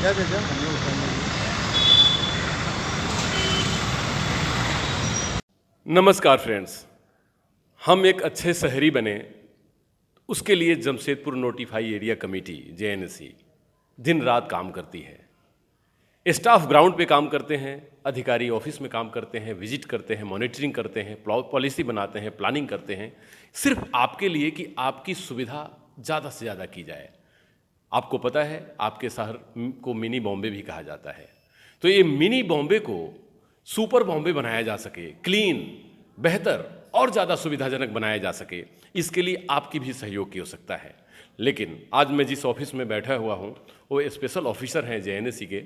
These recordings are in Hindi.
क्या भेजा हमने उठाने के लिए। नमस्कार फ्रेंड्स। हम एक अच्छे शहरी बने, उसके लिए Jamshedpur notify area committee JNC दिन रात काम करती है। स्टाफ ग्राउंड पे काम करते हैं, अधिकारी ऑफिस में काम करते हैं, विजिट करते हैं, मॉनिटरिंग करते हैं, पॉलिसी बनाते हैं, प्लानिंग करते हैं, सिर्फ आपके लिए कि आपकी सुविधा ज़्यादा से ज़्यादा की जाए। आपको पता है आपके शहर को मिनी बॉम्बे भी कहा जाता है, तो ये मिनी बॉम्बे को सुपर बॉम्बे बनाया जा सके, क्लीन, बेहतर और ज़्यादा सुविधाजनक बनाया जा सके, इसके लिए आपकी भी सहयोग की आवश्यकता है। लेकिन आज मैं जिस ऑफिस में बैठा हुआ हूँ वो स्पेशल ऑफिसर हैं जेएनसी के,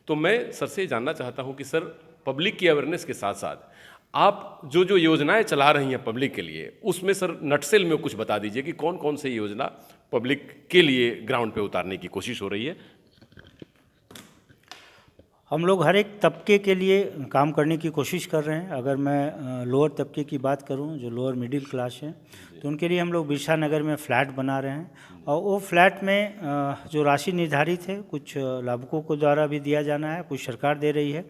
तो मैं सर से जानना चाहता हूँ कि सर पब्लिक की अवेयरनेस के साथ साथ आप जो जो योजनाएं चला रही हैं पब्लिक के लिए, उसमें सर नटसेल में कुछ बता दीजिए कि कौन कौन सी योजना पब्लिक के लिए ग्राउंड पे उतारने की कोशिश हो रही है। हम लोग हर एक तबके के लिए काम करने की कोशिश कर रहे हैं। अगर मैं लोअर तबके की बात करूं, जो लोअर मिडिल क्लास है, तो उनके लिए हम लोग बिरसा नगर में फ़्लैट बना रहे हैं। और वो फ्लैट में जो राशि निर्धारित है, कुछ लाभुकों को द्वारा भी दिया जाना है, कुछ सरकार दे रही है।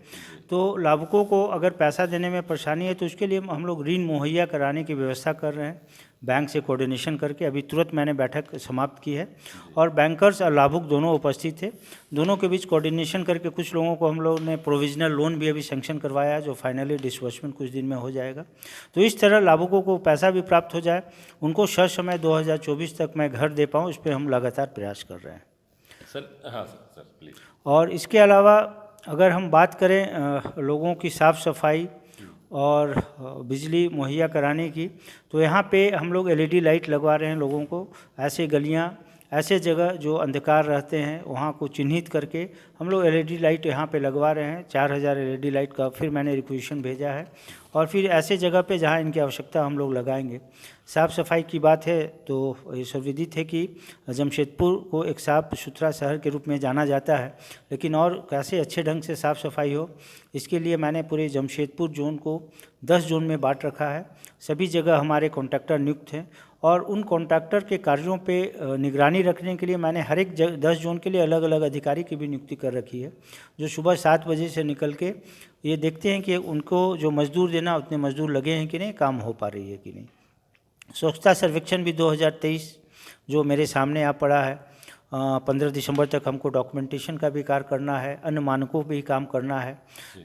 तो लाभुकों को अगर पैसा देने में परेशानी है तो उसके लिए हम लोग ऋण मुहैया कराने की व्यवस्था कर रहे हैं, बैंक से कोऑर्डिनेशन करके। अभी तुरंत मैंने बैठक समाप्त की है और बैंकर्स और लाभुक दोनों उपस्थित थे। दोनों के बीच कोऑर्डिनेशन करके कुछ लोगों को हम लोग ने प्रोविजनल लोन भी अभी सैंक्शन करवाया है, जो फाइनली डिसबर्समेंट कुछ दिन में हो जाएगा। तो इस तरह लाभुकों को पैसा भी प्राप्त हो जाए, उनको समय 2024 तक मैं घर दे पाऊँ, इस पर हम लगातार प्रयास कर रहे हैं सर। हाँ सर, प्लीज़। और इसके अलावा अगर हम बात करें लोगों की साफ़ सफाई और बिजली मुहैया कराने की, तो यहाँ पे हम लोग एलईडी लाइट लगवा रहे हैं लोगों को। ऐसे गलियाँ, ऐसे जगह जो अंधकार रहते हैं, वहाँ को चिन्हित करके हम लोग एलईडी लाइट यहाँ पे लगवा रहे हैं। 4000 एलईडी लाइट का फिर मैंने रिक्वेशन भेजा है और फिर ऐसे जगह पे जहाँ इनकी आवश्यकता हम लोग लगाएंगे। साफ़ सफाई की बात है तो ये सर्वविदित है कि जमशेदपुर को एक साफ़ सुथरा शहर के रूप में जाना जाता है, लेकिन और कैसे अच्छे ढंग से साफ़ सफाई हो, इसके लिए मैंने पूरे जमशेदपुर जोन को 10 जोन में बांट रखा है। सभी जगह हमारे कॉन्ट्रैक्टर नियुक्त हैं और उन कॉन्ट्रैक्टर के कार्यों पे निगरानी रखने के लिए मैंने हर एक 10 जोन के लिए अलग अलग अधिकारी की भी नियुक्ति कर रखी है, जो सुबह 7 बजे से निकल के ये देखते हैं कि उनको जो मज़दूर देना उतने मज़दूर लगे हैं कि नहीं, काम हो पा रही है कि नहीं। स्वच्छता सर्वेक्षण भी 2023 जो मेरे सामने आ पड़ा है, 15 दिसंबर तक हमको डॉक्यूमेंटेशन का भी कार्य करना है, अन्य मानकों पे भी काम करना है।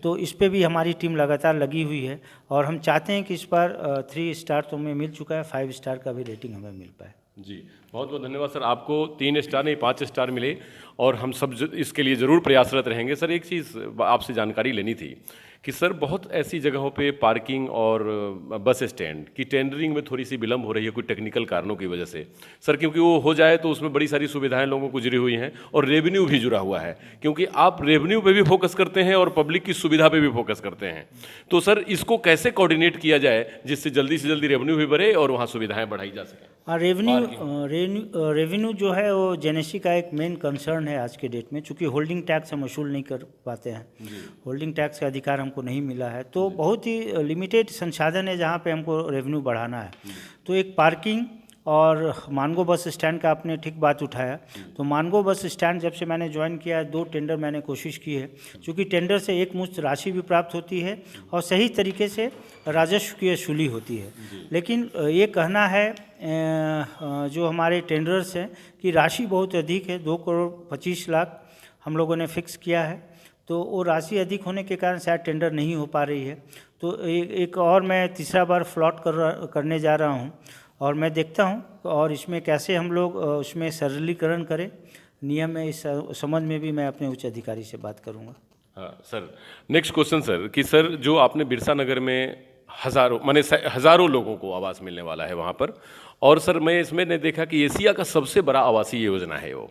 तो इस पे भी हमारी टीम लगातार लगी हुई है और हम चाहते हैं कि इस बार 3 स्टार तो हमें मिल चुका है, 5 स्टार का भी रेटिंग हमें मिल पाए। जी, बहुत बहुत धन्यवाद सर। आपको 3 स्टार नहीं 5 स्टार मिले और हम सब इसके लिए ज़रूर प्रयासरत रहेंगे। सर एक चीज़ आपसे जानकारी लेनी थी कि सर बहुत ऐसी जगहों पे पार्किंग और बस स्टैंड की टेंडरिंग में थोड़ी सी विलम्ब हो रही है, कुछ टेक्निकल कारणों की वजह से सर, क्योंकि वो हो जाए तो उसमें बड़ी सारी सुविधाएं लोगों को जुड़ी हुई हैं और रेवेन्यू भी जुड़ा हुआ है, क्योंकि आप रेवेन्यू पे भी फोकस करते हैं और पब्लिक की सुविधा पे भी फोकस करते हैं। तो सर इसको कैसे कोऑर्डिनेट किया जाए जिससे जल्दी से जल्दी रेवेन्यू भी बढ़े और वहाँ सुविधाएँ बढ़ाई जा सकें। हाँ, रेवेन्यू जो है वो जेनेसी का एक मेन कंसर्न है आज के डेट में, चूँकि होल्डिंग टैक्स हम वसूल नहीं कर पाते हैं, होल्डिंग टैक्स का अधिकार हमको नहीं मिला है, तो बहुत ही लिमिटेड संसाधन है जहाँ पे हमको रेवेन्यू बढ़ाना है। तो एक पार्किंग और मानगो बस स्टैंड का आपने ठीक बात उठाया। तो मानगो बस स्टैंड जब से मैंने ज्वाइन किया है, 2 टेंडर मैंने कोशिश की है, क्योंकि टेंडर से एक मुश्त राशि भी प्राप्त होती है और सही तरीके से राजस्व की वसूली होती है। लेकिन ये कहना है जो हमारे टेंडर्स हैं कि राशि बहुत अधिक है, 2 करोड़ 25 लाख हम लोगों ने फिक्स किया है, तो वो राशि अधिक होने के कारण शायद टेंडर नहीं हो पा रही है। तो एक और मैं तीसरा बार फ्लॉट करने जा रहा हूँ और मैं देखता हूँ और इसमें कैसे हम लोग उसमें सरलीकरण करें नियम में, इस संबंध में भी मैं अपने उच्च अधिकारी से बात करूँगा। हाँ सर, नेक्स्ट क्वेश्चन सर कि सर जो आपने बिरसा नगर में हज़ारों लोगों को आवास मिलने वाला है वहाँ पर, और सर मैं इसमें ने देखा कि एशिया का सबसे बड़ा आवासीय योजना है वो,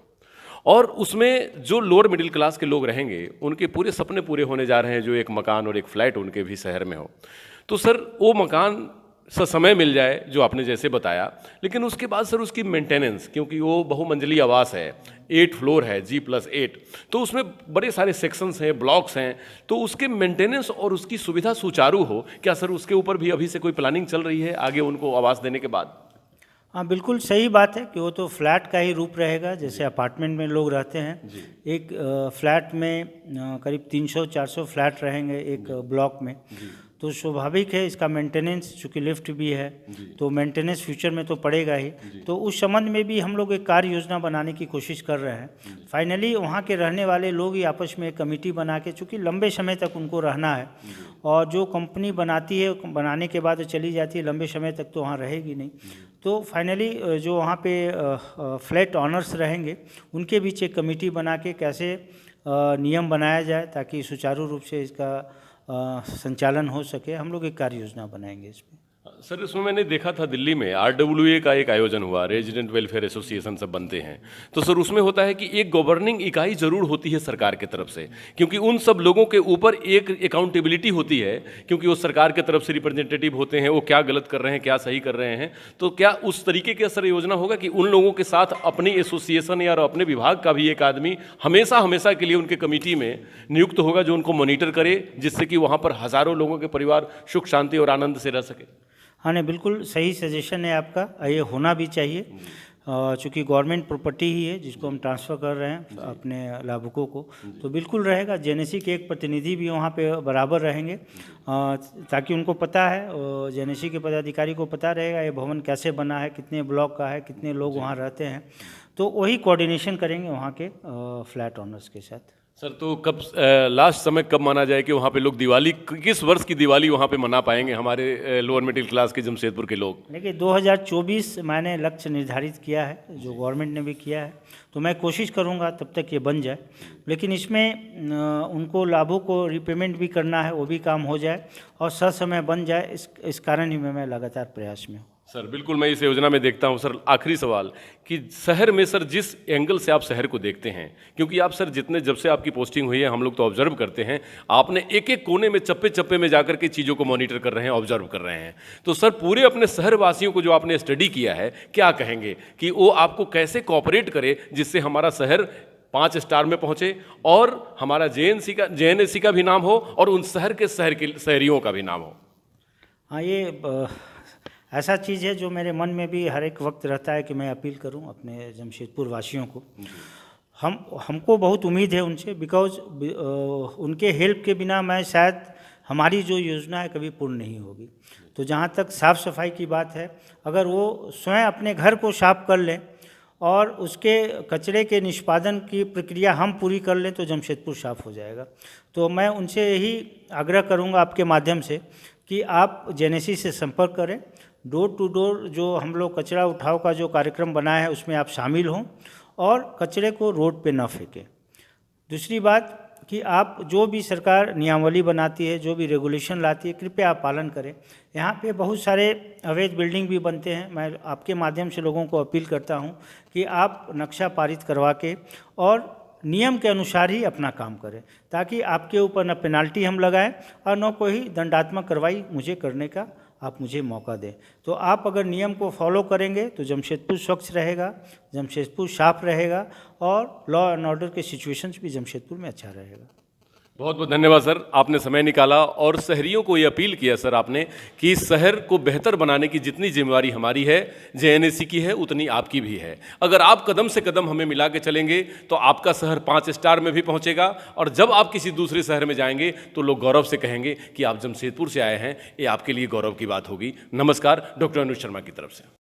और उसमें जो लोअर मिडिल क्लास के लोग रहेंगे उनके पूरे सपने पूरे होने जा रहे हैं, जो एक मकान और एक फ्लैट उनके भी शहर में हो। तो सर वो मकान समय मिल जाए जो आपने जैसे बताया, लेकिन उसके बाद सर उसकी मेंटेनेंस, क्योंकि वो बहुमंजिली आवास है, 8 फ्लोर है, G+8, तो उसमें बड़े सारे सेक्शंस हैं, ब्लॉक्स हैं, तो उसके मेंटेनेंस और उसकी सुविधा सुचारू हो, क्या सर उसके ऊपर भी अभी से कोई प्लानिंग चल रही है आगे उनको आवास देने के बाद? हाँ, बिल्कुल सही बात है कि वो तो फ्लैट का ही रूप रहेगा, जैसे अपार्टमेंट में लोग रहते हैं। एक फ्लैट में करीब 300-400 फ्लैट रहेंगे एक ब्लॉक में, तो स्वाभाविक है इसका मेंटेनेंस, चूँकि लिफ्ट भी है तो मेंटेनेंस फ्यूचर में तो पड़ेगा ही। तो उस संबंध में भी हम लोग एक कार्य योजना बनाने की कोशिश कर रहे हैं। फाइनली वहाँ के रहने वाले लोग ही आपस में एक कमेटी बना के, चूँकि लंबे समय तक उनको रहना है, और जो कंपनी बनाती है बनाने के बाद चली जाती है, लंबे समय तक तो वहाँ रहेगी नहीं। तो फाइनली जो वहाँ पे फ्लैट ऑनर्स रहेंगे उनके बीच एक कमेटी बना के कैसे नियम बनाया जाए ताकि सुचारू रूप से इसका संचालन हो सके, हम लोग एक कार्य योजना बनाएंगे इसमें। सर, इसमें मैंने देखा था दिल्ली में RWA का एक आयोजन हुआ, रेजिडेंट वेलफेयर एसोसिएशन सब बनते हैं। तो सर उसमें होता है कि एक गवर्निंग इकाई जरूर होती है सरकार की तरफ से, क्योंकि उन सब लोगों के ऊपर एक अकाउंटेबिलिटी होती है, क्योंकि वो सरकार की तरफ से रिप्रेजेंटेटिव होते हैं, वो क्या गलत कर रहे हैं क्या सही कर रहे हैं। तो क्या उस तरीके की सर योजना होगा कि उन लोगों के साथ अपनी एसोसिएशन या अपने विभाग का भी एक आदमी हमेशा हमेशा के लिए उनके कमेटी में नियुक्त होगा जो उनको मॉनिटर करे, जिससे कि वहाँ पर हज़ारों लोगों के परिवार सुख शांति और आनंद से रह सके? हाँ, नहीं, बिल्कुल सही सजेशन है आपका, ये होना भी चाहिए। चूँकि गवर्नमेंट प्रॉपर्टी ही है जिसको हम ट्रांसफ़र कर रहे हैं अपने लाभुकों को, तो बिल्कुल रहेगा। जेएनएससी के एक प्रतिनिधि भी वहाँ पे बराबर रहेंगे, ताकि उनको पता है, जेएनएससी के पदाधिकारी को पता रहेगा ये भवन कैसे बना है, कितने ब्लॉक का है, कितने लोग वहाँ रहते हैं, तो वही कोऑर्डिनेशन करेंगे वहाँ के फ्लैट ओनर्स के साथ। सर, तो कब लास्ट समय कब माना जाए कि वहाँ पे लोग दिवाली, किस वर्ष की दिवाली वहाँ पे मना पाएंगे हमारे लोअर मिडिल क्लास के जमशेदपुर के लोग? देखिए 2024 मैंने लक्ष्य निर्धारित किया है, जो गवर्नमेंट ने भी किया है, तो मैं कोशिश करूँगा तब तक ये बन जाए। लेकिन इसमें उनको लाभों को रिपेमेंट भी करना है, वो भी काम हो जाए और ससमय बन जाए, इस कारण ही मैं लगातार प्रयास में हूँ। सर बिल्कुल, मैं इस योजना में देखता हूं। सर आखिरी सवाल कि शहर में सर जिस एंगल से आप शहर को देखते हैं, क्योंकि आप सर जितने जब से आपकी पोस्टिंग हुई है हम लोग तो ऑब्जर्व करते हैं, आपने एक एक कोने में चप्पे चप्पे में जाकर के चीज़ों को मॉनिटर कर रहे हैं, ऑब्जर्व कर रहे हैं। तो सर पूरे अपने शहर वासियों को जो आपने स्टडी किया है, क्या कहेंगे कि वो आपको कैसे कोऑपरेट करे जिससे हमारा शहर 5 स्टार में पहुँचे और हमारा जेएनएससी का भी नाम हो और उन शहर के शहरियों का भी नाम हो? हाँ, ये ऐसा चीज़ है जो मेरे मन में भी हर एक वक्त रहता है कि मैं अपील करूं अपने जमशेदपुर वासियों को। हमको बहुत उम्मीद है उनसे, बिकॉज उनके हेल्प के बिना मैं शायद हमारी जो योजना है कभी पूर्ण नहीं होगी। तो जहाँ तक साफ़ सफाई की बात है, अगर वो स्वयं अपने घर को साफ कर लें और उसके कचरे के निष्पादन की प्रक्रिया हम पूरी कर लें तो जमशेदपुर साफ हो जाएगा। तो मैं उनसे यही आग्रह करूँगा आपके माध्यम से कि आप जेएनएससी से संपर्क करें, डोर टू डोर जो हम लोग कचरा उठाव का जो कार्यक्रम बनाया है उसमें आप शामिल हों और कचरे को रोड पे न फेंकें। दूसरी बात कि आप जो भी सरकार नियमावली बनाती है, जो भी रेगुलेशन लाती है, कृपया आप पालन करें। यहाँ पे बहुत सारे अवैध बिल्डिंग भी बनते हैं। मैं आपके माध्यम से लोगों को अपील करता हूँ कि आप नक्शा पारित करवा के और नियम के अनुसार ही अपना काम करें, ताकि आपके ऊपर न पेनाल्टी हम लगाएं और न कोई दंडात्मक कार्रवाई मुझे करने का आप मुझे मौका दें। तो आप अगर नियम को फॉलो करेंगे तो जमशेदपुर स्वच्छ रहेगा, जमशेदपुर साफ रहेगा और लॉ एंड ऑर्डर के सिचुएशंस भी जमशेदपुर में अच्छा रहेगा। बहुत बहुत धन्यवाद सर, आपने समय निकाला और शहरियों को ये अपील किया सर आपने कि शहर को बेहतर बनाने की जितनी जिम्मेवारी हमारी है, जेएनएससी की है, उतनी आपकी भी है। अगर आप कदम से कदम हमें मिला के चलेंगे तो आपका शहर 5 स्टार में भी पहुंचेगा और जब आप किसी दूसरे शहर में जाएंगे तो लोग गौरव से कहेंगे कि आप जमशेदपुर से आए हैं, ये आपके लिए गौरव की बात होगी। नमस्कार, डॉक्टर अनुज शर्मा की तरफ से।